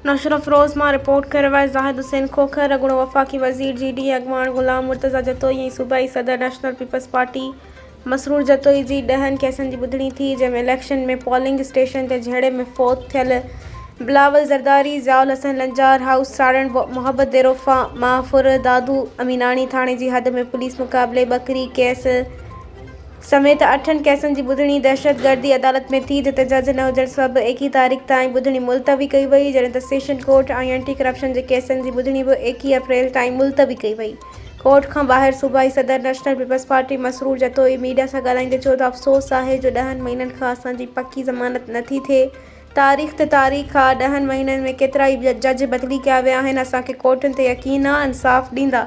नशरफ रोज़ मां रिपोर्ट कर रवायत ज़ाहिद हुसैन खोखर अगुणो वफ़ाक़ी वज़ीर GD अॻवान ग़ुलाम मुर्तज़ा जतोई ऐं सूबाई सदर national peoples party Masroor Jatoi जी 10 केसनि जी ॿुधणी थी, जंहिंमें इलेक्शन में पोलिंग स्टेशन ते झेड़े में फ़ौत थियल बिलावल ज़रदारी, ज़ियाउल हसन लंजार हाउस साड़ण, मोहब्बत देरोफ़ा माहफुर दादू अमीनाणी थाणे जी हद में पुलिस मुक़ाबले बकरी केस समेत 8 केसनि जी ॿुधणी दहशतगर्दी अदालत में थी, जिते जज न हुजण सबबि 21 तारीख़ ताईं ॿुधणी मुलतवी कई वई, जॾहिं त सेशन कोर्ट ऐं एंटी करप्शन जे केसनि जी ॿुधणी बि 21 अप्रैल ताईं मुलतवी कई वई। कोर्ट खां ॿाहिरि सूबाई सदर national peoples party Masroor Jatoi media सां ॻाल्हाईंदे चयो त अफ़सोस आहे जो 10 महीननि खां असांजी पकी ज़मानत नथी थिए। तारीख़ ते तारीख़ खां 10 महीननि में केतिरा ई जज बदिली कया विया आहिनि। असांखे कोर्टुनि ते यकीन आहे इंसाफ़ ॾींदा।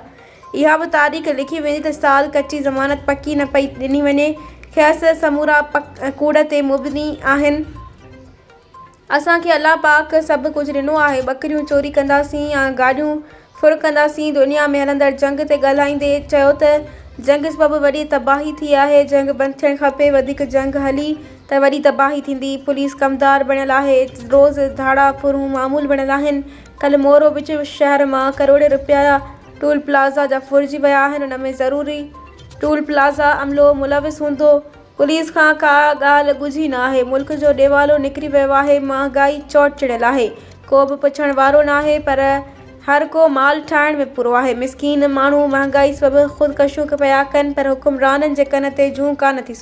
इहा बि तारीख़ लिखी वेंदी त साल कची ज़मानत पकी न पई ॾिनी वञे। खेसि समूरा कूड़ ते मुबनी आहिनि। असांखे अलाह पाक सभु कुझु ॾिनो आहे। बकरियूं चोरी कंदासीं या गाॾियूं फुर कंदासीं। दुनिया में हलंदड़ जंग ते ॻाल्हाईंदे चयो त जंग सबबि वॾी तबाही थी आहे। जंग बंदि थियणु खपे। वधीक जंग हली त वॾी तबाही थींदी। पुलिस कमदार बणियल आहे। रोज़ धाड़ा फुरूं मामूल बणियल आहिनि। कल्ह मोरो विच शहर मां करोड़े रुपया टूल प्लाज़ा जा फुरिजी विया आहिनि। उन में ज़रूरी टूल प्लाज़ा अमलो मुलविस हूंदो। पुलिस खां का ॻाल्हि ॻुझी न आहे। मुल्क जो ॾेवालो निकिरी वियो आहे। महांगाई चोट चढ़ियल आहे। को बि पुछण वारो न आहे, पर हर को माल ठाहिण में पूरो आहे। मिसकीन माण्हू महांगाई सबबि ख़ुदकशियूं पिया कनि, पर हुकुमराननि जे कन ते जूं कान थी